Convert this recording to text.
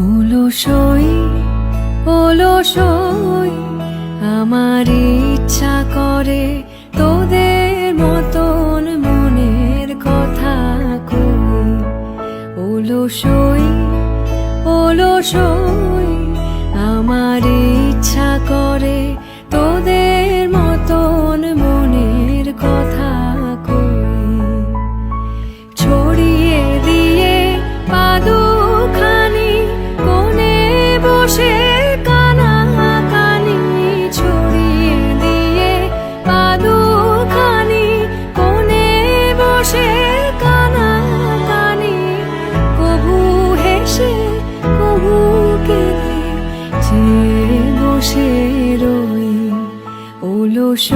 অলসই অলসই আমার ইচ্ছা করে তোদের মতন মনের কথা কই। অলসই অলসই আমার ইচ্ছা করে তোদের মতন মনের কথা কই। ছড়িয়ে দিয়ে পাদুখানি কোণে বসে কানাকানি, ছড়িয়ে দিয়ে পাদুখানি কোণে বসে কানাকানি, কবু হেসে কবু কেঁদে যে বসে রই। অলস